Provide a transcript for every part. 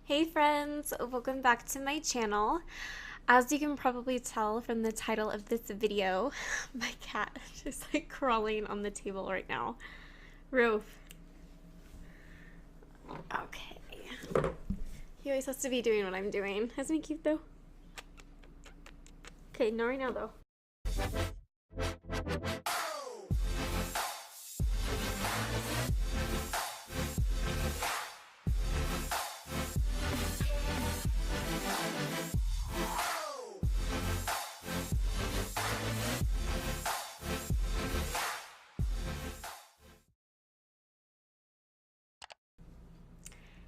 Hey friends, welcome back to my channel. As you can probably tell from the title of this video, my cat is like crawling on the table right now. Roof. Okay. He always has to be doing what I'm doing. Isn't he cute though? Okay, not right now though.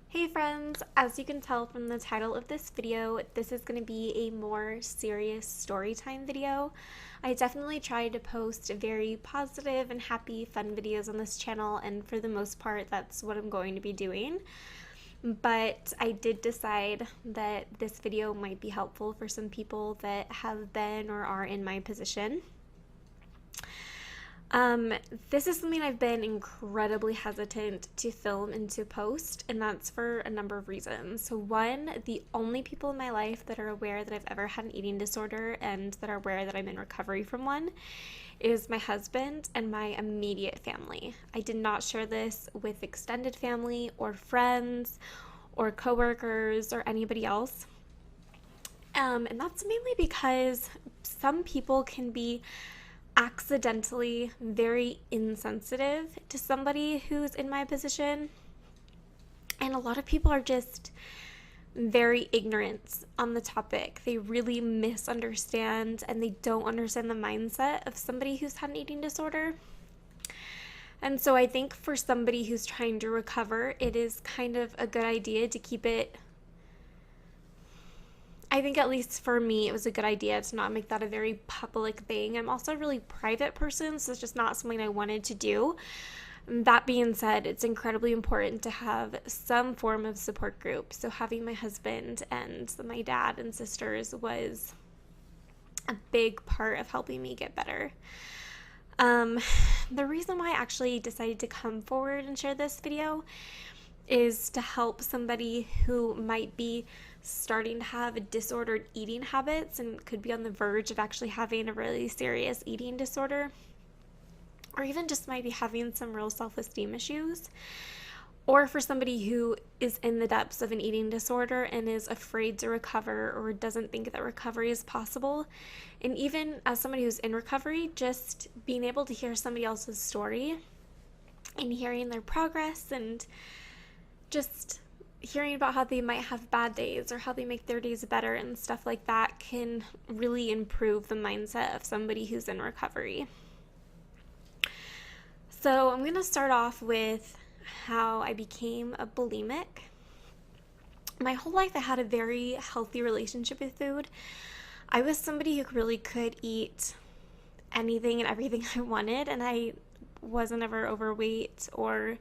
Hey friends, as you can tell from the title of this video, this is going to be a more serious story time video. I definitely try to post very positive and happy, fun videos on this channel, and for the most part, that's what I'm going to be doing. But I did decide that this video might be helpful for some people that have been or are in my position. This is something I've been incredibly hesitant to film and to post, and that's for a number of reasons. So one, the only people in my life that are aware that I've ever had an eating disorder and that are aware that I'm in recovery from one is my husband and my immediate family. I did not share this with extended family or friends or coworkers or anybody else. And that's mainly because some people can be accidentally very insensitive to somebody who's in my position, and a lot of people are just very ignorant on the topic. They really misunderstand and they don't understand the mindset of somebody who's had an eating disorder. And so I think for somebody who's trying to recover, it is kind of a good idea to keep it. I think at least for me, it was a good idea to not make that a very public thing. I'm also a really private person, so it's just not something I wanted to do. That being said, it's incredibly important to have some form of support group. So having my husband and my dad and sisters was a big part of helping me get better. The reason why I actually decided to come forward and share this video is to help somebody who might be starting to have disordered eating habits and could be on the verge of actually having a really serious eating disorder, or even just might be having some real self-esteem issues, or for somebody who is in the depths of an eating disorder and is afraid to recover or doesn't think that recovery is possible. And even as somebody who's in recovery, just being able to hear somebody else's story and hearing their progress and just hearing about how they might have bad days or how they make their days better and stuff like that can really improve the mindset of somebody who's in recovery. So I'm going to start off with how I became a bulimic. My whole life I had a very healthy relationship with food. I was somebody who really could eat anything and everything I wanted, and I wasn't ever overweight or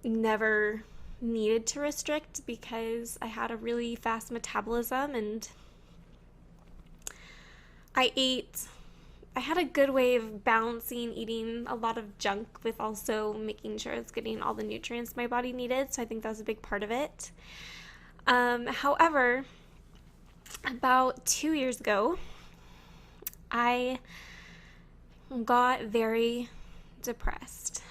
never needed to restrict because I had a really fast metabolism, and I had a good way of balancing eating a lot of junk with also making sure it's getting all the nutrients my body needed, so I think that was a big part of it. However, about 2 years ago, I got very depressed.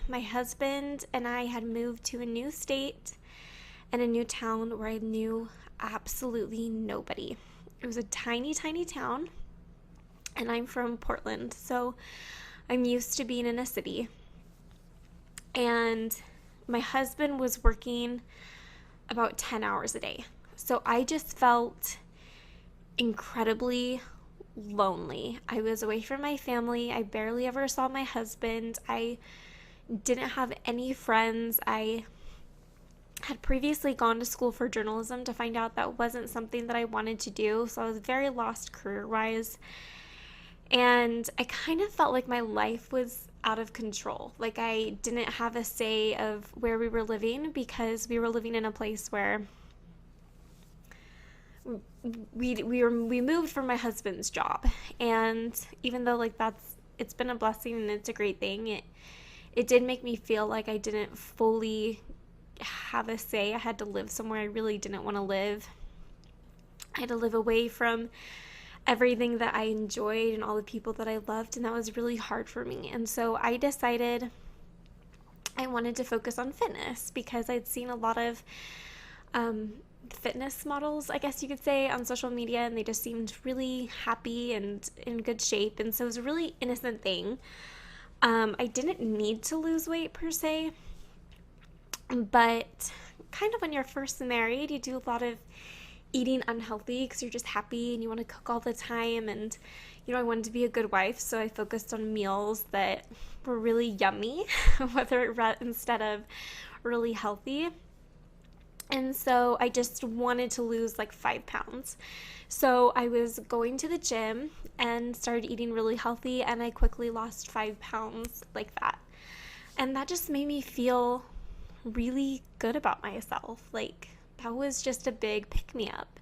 My husband and I had moved to a new state and a new town where I knew absolutely nobody. It was a tiny, tiny town, and I'm from Portland, so I'm used to being in a city. And my husband was working about 10 hours a day. So I just felt incredibly lonely. I was away from my family. I barely ever saw my husband. I didn't have any friends. I had previously gone to school for journalism to find out that wasn't something that I wanted to do, so I was very lost career-wise. And I kind of felt like my life was out of control. Like I didn't have a say of where we were living because we were living in a place where we moved for my husband's job. And even though it's been a blessing and it's a great thing, it did make me feel like I didn't fully have a say. I had to live somewhere I really didn't want to live. I had to live away from everything that I enjoyed and all the people that I loved, and that was really hard for me. And so I decided I wanted to focus on fitness because I'd seen a lot of fitness models, I guess you could say, on social media, and they just seemed really happy and in good shape. And so it was a really innocent thing. I didn't need to lose weight per se, but kind of when you're first married, you do a lot of eating unhealthy because you're just happy and you want to cook all the time. And I wanted to be a good wife, so I focused on meals that were really yummy instead of really healthy. And so I just wanted to lose like 5 pounds. So I was going to the gym and started eating really healthy, and I quickly lost 5 pounds like that. And that just made me feel really good about myself. Like, that was just a big pick-me-up.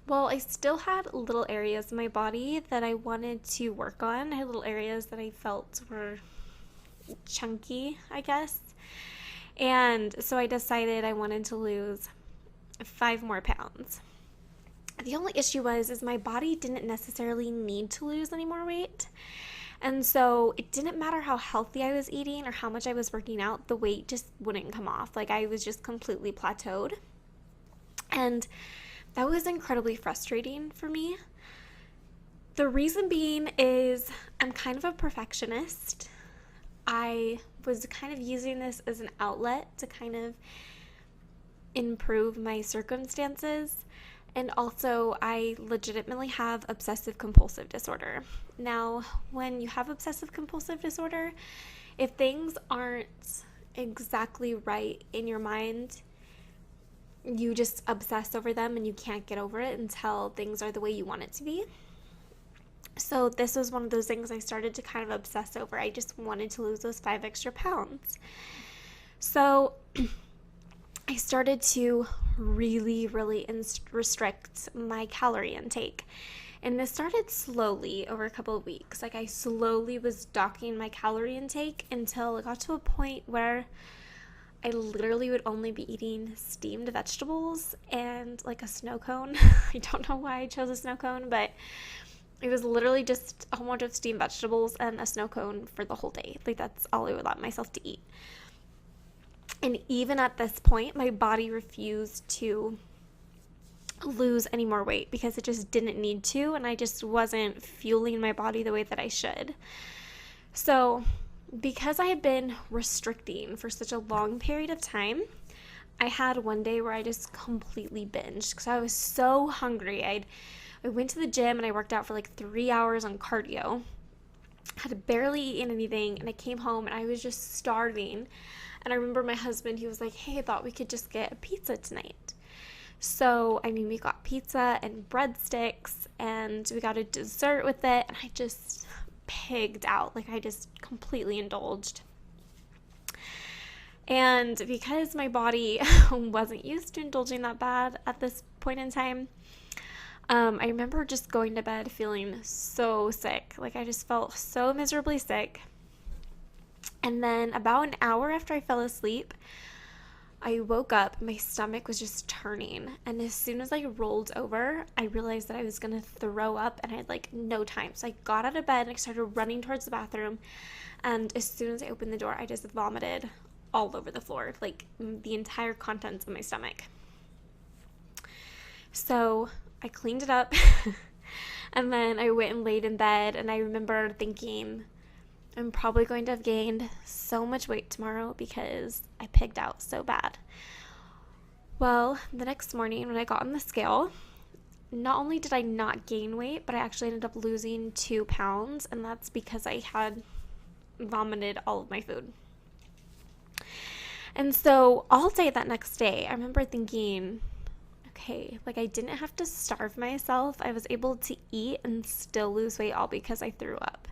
Well, I still had little areas in my body that I wanted to work on. I had little areas that I felt were chunky, I guess. And so I decided I wanted to lose 5 more pounds. The only issue is my body didn't necessarily need to lose any more weight. And so it didn't matter how healthy I was eating or how much I was working out, the weight just wouldn't come off. Like, I was just completely plateaued. And that was incredibly frustrating for me. The reason being is I'm kind of a perfectionist. I was kind of using this as an outlet to kind of improve my circumstances. And also, I legitimately have obsessive compulsive disorder. Now, when you have obsessive compulsive disorder, if things aren't exactly right in your mind, you just obsess over them and you can't get over it until things are the way you want it to be. So this was one of those things I started to kind of obsess over. I just wanted to lose those 5 extra pounds. So I started to really restrict my calorie intake. And this started slowly over a couple of weeks. Like, I slowly was docking my calorie intake until it got to a point where I literally would only be eating steamed vegetables and like a snow cone. I don't know why I chose a snow cone, but it was literally just a whole bunch of steamed vegetables and a snow cone for the whole day. Like, that's all I would allow myself to eat. And even at this point, my body refused to lose any more weight because it just didn't need to, and I just wasn't fueling my body the way that I should. So because I had been restricting for such a long period of time, I had one day where I just completely binged because I was so hungry. I went to the gym and I worked out for like 3 hours on cardio. I had barely eaten anything, and I came home and I was just starving. And I remember my husband, he was like, hey, I thought we could just get a pizza tonight. So, we got pizza and breadsticks, and we got a dessert with it, and I just pigged out. Like, I just completely indulged. And because my body wasn't used to indulging that bad at this point in time, I remember just going to bed feeling so sick. Like, I just felt so miserably sick. And then about an hour after I fell asleep, I woke up, my stomach was just turning. And as soon as I rolled over, I realized that I was going to throw up, and I had like no time. So I got out of bed and I started running towards the bathroom. And as soon as I opened the door, I just vomited all over the floor, like the entire contents of my stomach. So I cleaned it up and then I went and laid in bed, and I remember thinking, I'm probably going to have gained so much weight tomorrow because I pigged out so bad. Well, the next morning when I got on the scale, not only did I not gain weight, but I actually ended up losing 2 pounds, and that's because I had vomited all of my food. And so all day that next day, I remember thinking, okay, like, I didn't have to starve myself. I was able to eat and still lose weight all because I threw up.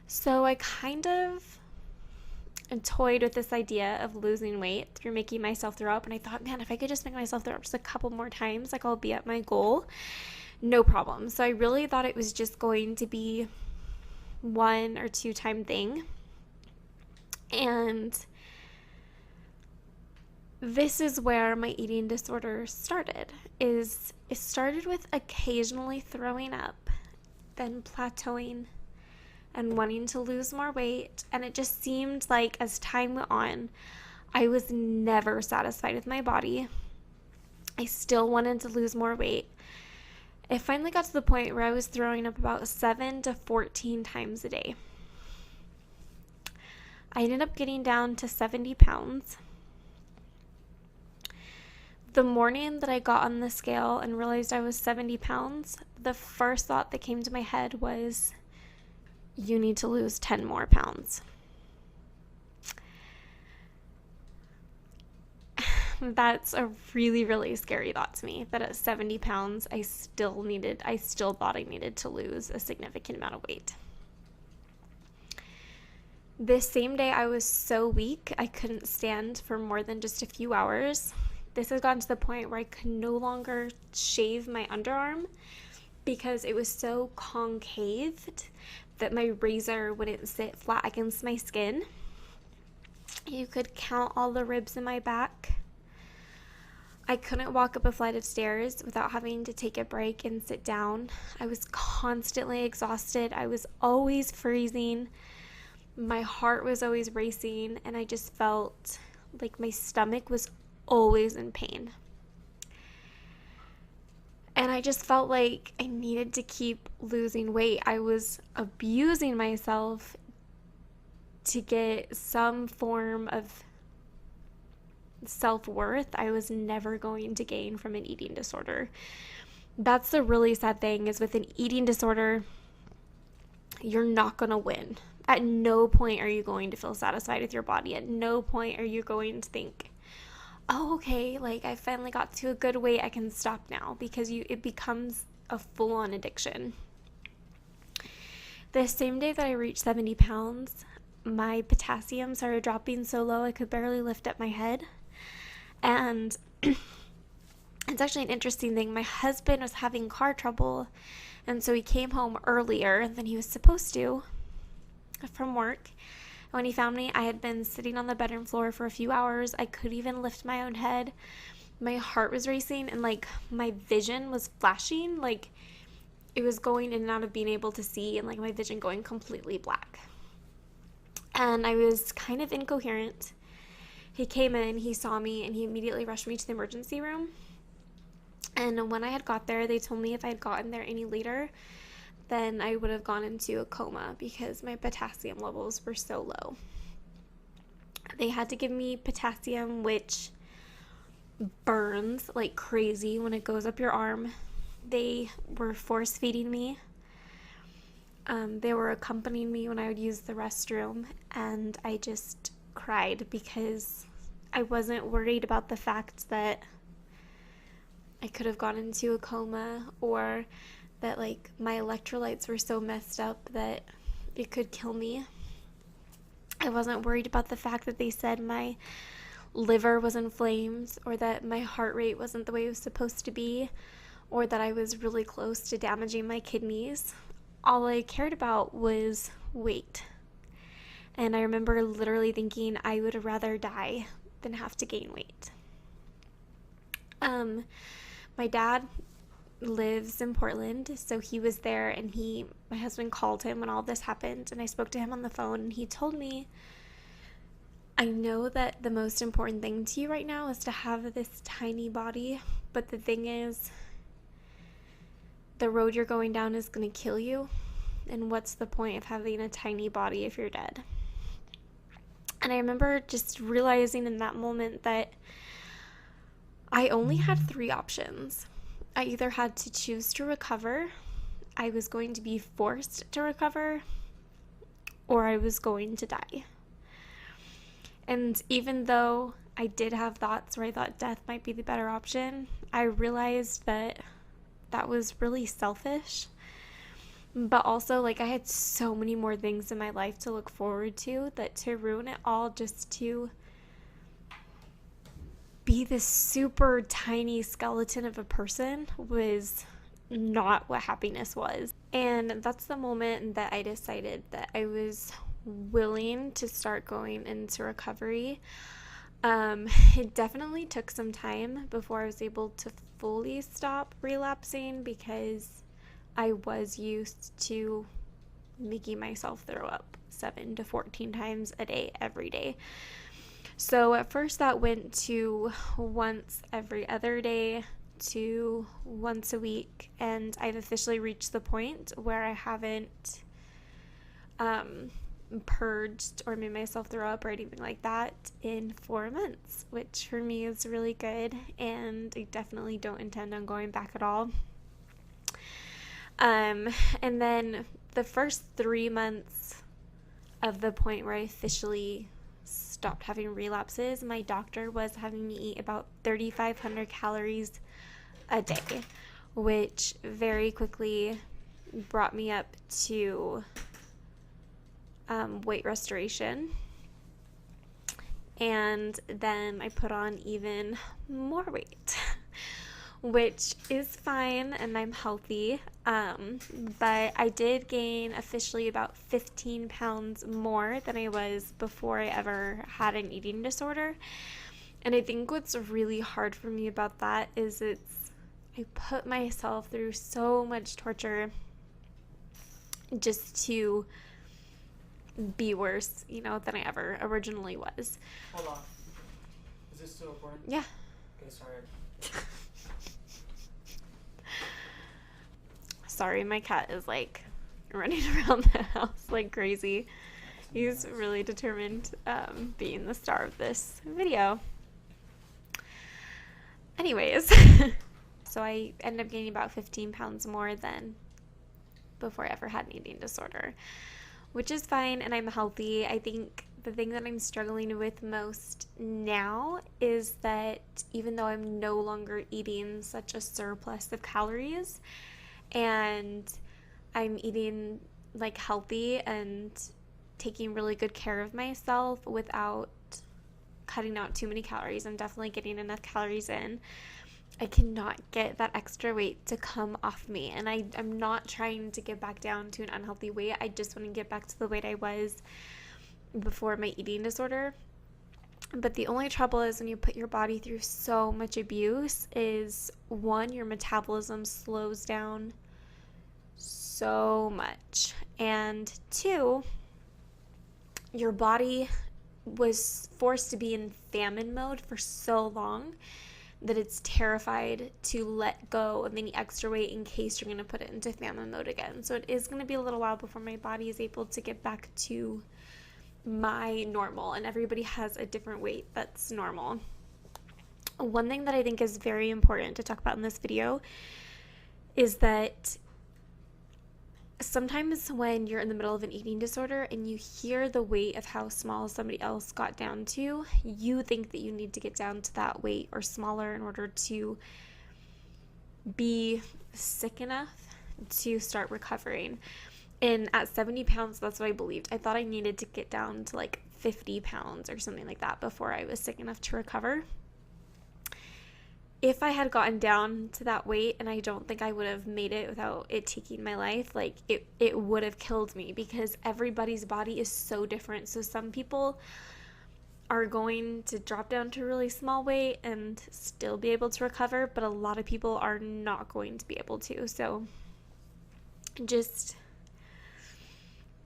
So I kind of toyed with this idea of losing weight through making myself throw up. And I thought, man, if I could just make myself throw up just a couple more times, like, I'll be at my goal. No problem. So I really thought it was just going to be 1 or 2 time thing. And This is where my eating disorder started. It started with occasionally throwing up, then plateauing and wanting to lose more weight, and it just seemed like as time went on, I was never satisfied with my body. I still wanted to lose more weight. It finally got to the point where I was throwing up about 7 to 14 times a day. I ended up getting down to 70 pounds. The morning that I got on the scale and realized I was 70 pounds, the first thought that came to my head was, you need to lose 10 more pounds. That's a really, really scary thought to me, that at 70 pounds, I still thought I needed to lose a significant amount of weight. This same day, I was so weak, I couldn't stand for more than just a few hours. This has gotten to the point where I could no longer shave my underarm because it was so concaved that my razor wouldn't sit flat against my skin. You could count all the ribs in my back. I couldn't walk up a flight of stairs without having to take a break and sit down. I was constantly exhausted. I was always freezing. My heart was always racing, and I just felt like my stomach was always in pain. And I just felt like I needed to keep losing weight. I was abusing myself to get some form of self-worth I was never going to gain from an eating disorder. That's the really sad thing, is with an eating disorder, you're not going to win. At no point are you going to feel satisfied with your body. At no point are you going to think, oh, okay, like I finally got to a good weight, I can stop now, because it becomes a full-on addiction. The same day that I reached 70 pounds, my potassium started dropping so low I could barely lift up my head. And it's actually an interesting thing. My husband was having car trouble, and so he came home earlier than he was supposed to from work. When he found me, I had been sitting on the bedroom floor for a few hours. I couldn't even lift my own head. My heart was racing, and like my vision was flashing. Like it was going in and out of being able to see, and like my vision going completely black. And I was kind of incoherent. He came in, he saw me, and he immediately rushed me to the emergency room. And when I had got there, they told me if I had gotten there any later, then I would have gone into a coma because my potassium levels were so low. They had to give me potassium, which burns like crazy when it goes up your arm. They were force feeding me. They were accompanying me when I would use the restroom, and I just cried because I wasn't worried about the fact that I could have gone into a coma, or that like my electrolytes were so messed up that it could kill me. I wasn't worried about the fact that they said my liver was inflamed, or that my heart rate wasn't the way it was supposed to be, or that I was really close to damaging my kidneys. All I cared about was weight. And I remember literally thinking I would rather die than have to gain weight. My dad lives in Portland, so he was there, and my husband called him when all this happened, and I spoke to him on the phone, and he told me, I know that the most important thing to you right now is to have this tiny body, but the thing is, the road you're going down is going to kill you, and what's the point of having a tiny body if you're dead? And I remember just realizing in that moment that I only had 3 options. I either had to choose to recover, I was going to be forced to recover, or I was going to die. And even though I did have thoughts where I thought death might be the better option, I realized that that was really selfish. But also, like, I had so many more things in my life to look forward to, that to ruin it all just to be this super tiny skeleton of a person was not what happiness was. And that's the moment that I decided that I was willing to start going into recovery. It definitely took some time before I was able to fully stop relapsing because I was used to making myself throw up 7 to 14 times a day, every day. So at first that went to once every other day to once a week, and I've officially reached the point where I haven't purged or made myself throw up or anything like that in 4 months, which for me is really good, and I definitely don't intend on going back at all. And then the first 3 months of the point where I officially stopped having relapses, my doctor was having me eat about 3,500 calories a day, which very quickly brought me up to weight restoration. And then I put on even more weight, which is fine, and I'm healthy. But I did gain officially about 15 pounds more than I was before I ever had an eating disorder. And I think what's really hard for me about that is I put myself through so much torture just to be worse, than I ever originally was. Hold on. Is this still recording? Yeah. Okay, sorry. Sorry, my cat is running around the house like crazy. He's really determined being the star of this video. Anyways, so I ended up gaining about 15 pounds more than before I ever had an eating disorder, which is fine, and I'm healthy. I think the thing that I'm struggling with most now is that even though I'm no longer eating such a surplus of calories and I'm eating healthy and taking really good care of myself without cutting out too many calories, I'm definitely getting enough calories in, I cannot get that extra weight to come off me. And I'm not trying to get back down to an unhealthy weight. I just want to get back to the weight I was before my eating disorder. But the only trouble is when you put your body through so much abuse is, one, your metabolism slows down so much. And two, your body was forced to be in famine mode for so long that it's terrified to let go of any extra weight in case you're going to put it into famine mode again. So it is going to be a little while before my body is able to get back to my normal, and everybody has a different weight that's normal. One thing that I think is very important to talk about in this video is that sometimes when you're in the middle of an eating disorder and you hear the weight of how small somebody else got down to, you think that you need to get down to that weight or smaller in order to be sick enough to start recovering. And at 70 pounds, that's what I believed. I thought I needed to get down to 50 pounds or something like that before I was sick enough to recover. If I had gotten down to that weight, and I don't think I would have made it without it taking my life, it would have killed me, because everybody's body is so different. So some people are going to drop down to a really small weight and still be able to recover, but a lot of people are not going to be able to. So just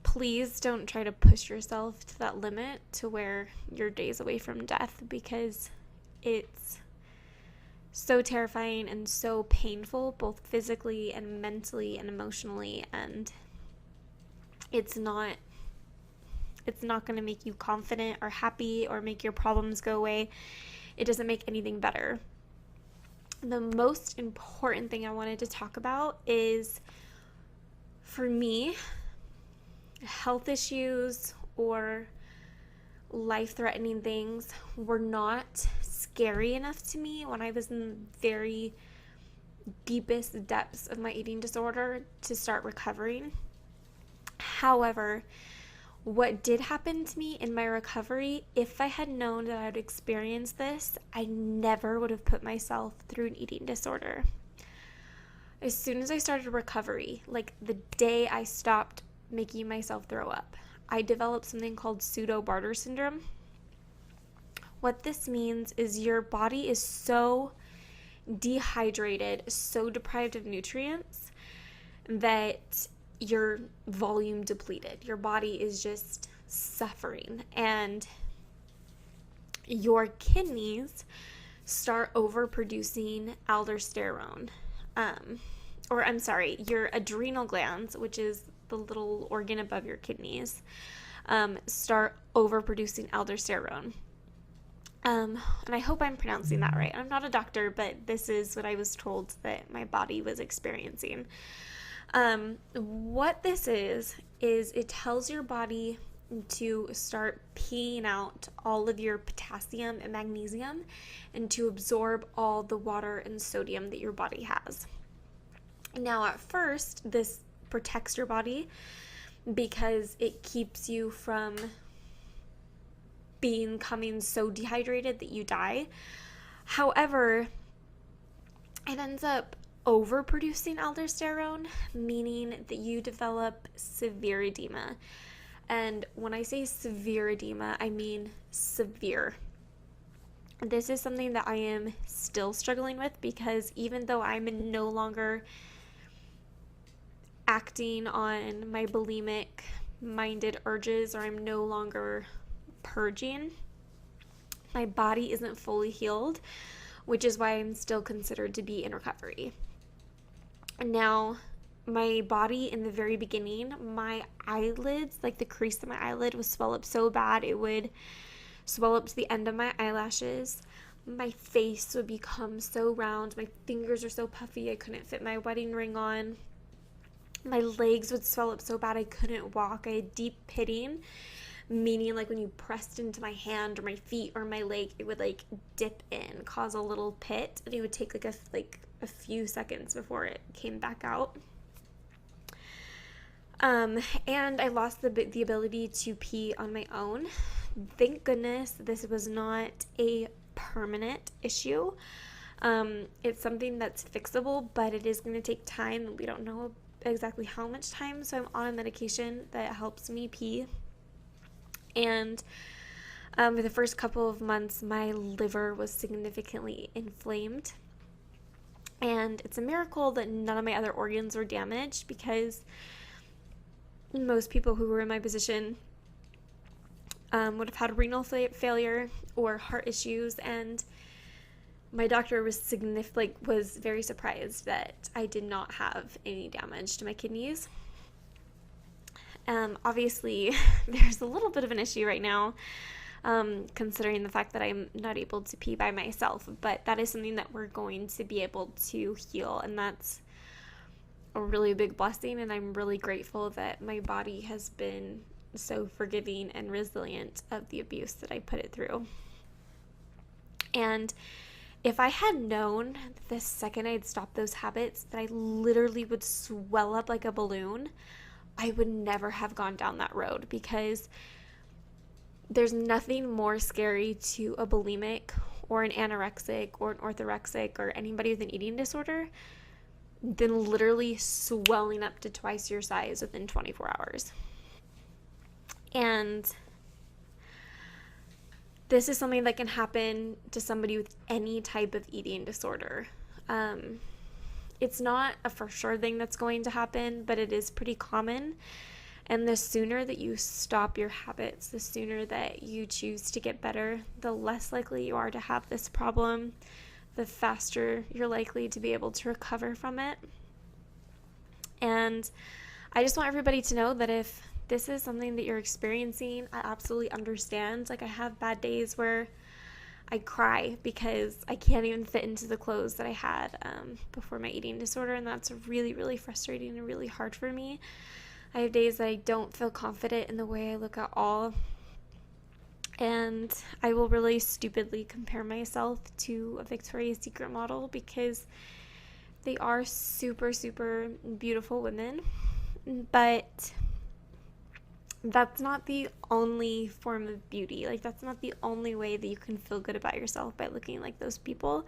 please don't try to push yourself to that limit to where you're days away from death, because it's so terrifying and so painful, both physically and mentally and emotionally, and it's not going to make you confident or happy or make your problems go away. It doesn't make anything better. The most important thing I wanted to talk about is, for me, health issues or life-threatening things were not scary enough to me when I was in the very deepest depths of my eating disorder to start recovering. However, what did happen to me in my recovery, if I had known that I would experience this, I never would have put myself through an eating disorder. As soon as I started recovery, the day I stopped making myself throw up, I developed something called pseudo Bartter syndrome, What this means is your body is so dehydrated, so deprived of nutrients that your volume depleted. Your body is just suffering, and your kidneys start overproducing aldosterone. Your adrenal glands, which is the little organ above your kidneys, start overproducing aldosterone. And I hope I'm pronouncing that right. I'm not a doctor, but this is what I was told that my body was experiencing. What this is it tells your body to start peeing out all of your potassium and magnesium and to absorb all the water and sodium that your body has. Now, at first, this protects your body because it keeps you from becoming so dehydrated that you die. However, it ends up overproducing aldosterone, meaning that you develop severe edema. And when I say severe edema, I mean severe. This is something that I am still struggling with, because even though I'm no longer acting on my bulimic minded urges, or I'm no longer purging, my body isn't fully healed, which is why I'm still considered to be in recovery. Now, my body in the very beginning, my eyelids, like the crease of my eyelid, would swell up so bad it would swell up to the end of my eyelashes. My face would become so round. My fingers are so puffy I couldn't fit my wedding ring on. My legs would swell up so bad I couldn't walk. I had deep pitting, meaning like when you pressed into my hand or my feet or my leg, it would like dip in, cause a little pit, and it would take like a few seconds before it came back out. And I lost the ability to pee on my own. Thank goodness this was not a permanent issue. It's something that's fixable, but it is going to take time. We don't know exactly how much time, so I'm on a medication that helps me pee. And for the first couple of months, my liver was significantly inflamed. And it's a miracle that none of my other organs were damaged, because most people who were in my position would have had renal failure or heart issues, and my doctor was very surprised that I did not have any damage to my kidneys. Obviously, there's a little bit of an issue right now, considering the fact that I'm not able to pee by myself, but that is something that we're going to be able to heal, and that's a really big blessing, and I'm really grateful that my body has been so forgiving and resilient of the abuse that I put it through. And if I had known the second I'd stopped those habits that I literally would swell up like a balloon, I would never have gone down that road, because there's nothing more scary to a bulimic or an anorexic or an orthorexic or anybody with an eating disorder than literally swelling up to twice your size within 24 hours. And this is something that can happen to somebody with any type of eating disorder. It's not a for sure thing that's going to happen, but it is pretty common. And the sooner that you stop your habits, the sooner that you choose to get better, the less likely you are to have this problem, the faster you're likely to be able to recover from it. And I just want everybody to know that if this is something that you're experiencing, I absolutely understand. Like, I have bad days where I cry because I can't even fit into the clothes that I had before my eating disorder, and that's really, really frustrating and really hard for me. I have days that I don't feel confident in the way I look at all, and I will really stupidly compare myself to a Victoria's Secret model because they are super, super beautiful women, but that's not the only form of beauty. Like, that's not the only way that you can feel good about yourself, by looking like those people.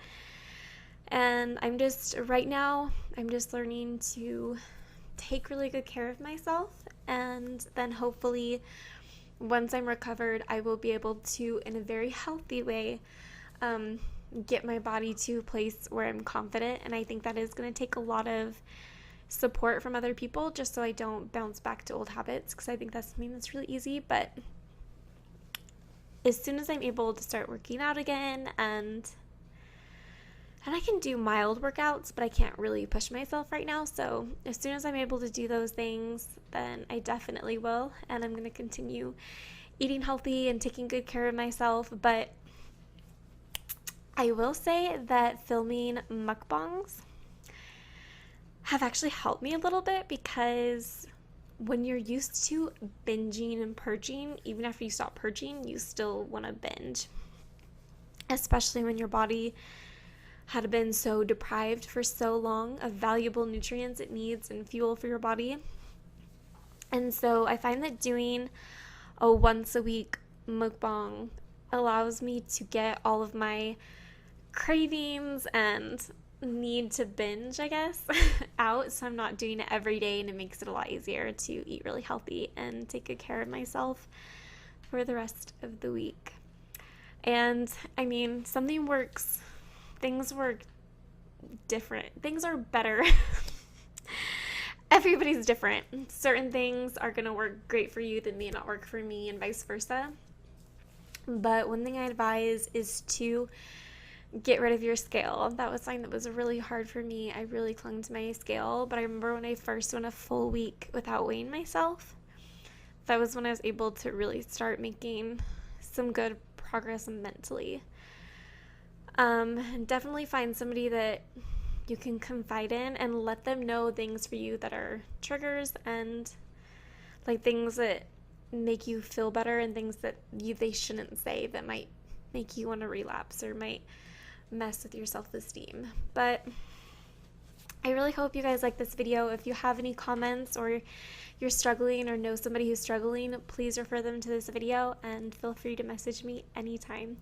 And right now, I'm just learning to take really good care of myself, and then hopefully once I'm recovered, I will be able to, in a very healthy way, get my body to a place where I'm confident. And I think that is going to take a lot of support from other people just so I don't bounce back to old habits, because I think that's something that's really easy. But as soon as I'm able to start working out again, and I can do mild workouts, but I can't really push myself right now. So as soon as I'm able to do those things, then I definitely will. And I'm going to continue eating healthy and taking good care of myself. But I will say that filming mukbangs have actually helped me a little bit, because when you're used to binging and purging, even after you stop purging, you still want to binge, especially when your body had been so deprived for so long of valuable nutrients it needs and fuel for your body. And so I find that doing a once a week mukbang allows me to get all of my cravings and need to binge, I guess, out. So I'm not doing it every day, and it makes it a lot easier to eat really healthy and take good care of myself for the rest of the week. And I mean, something works. Things work different. Things are better. Everybody's different. Certain things are going to work great for you that may not work for me, and vice versa. But one thing I advise is to get rid of your scale. That was something that was really hard for me. I really clung to my scale. But I remember when I first went a full week without weighing myself, that was when I was able to really start making some good progress mentally. Definitely find somebody that you can confide in and let them know things for you that are triggers, and like things that make you feel better, and things that they shouldn't say that might make you want to relapse or might mess with your self-esteem. But I really hope you guys like this video. If you have any comments, or you're struggling or know somebody who's struggling, please refer them to this video, and feel free to message me anytime.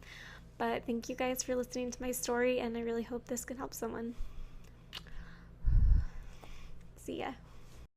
But thank you guys for listening to my story, and I really hope this can help someone. See ya.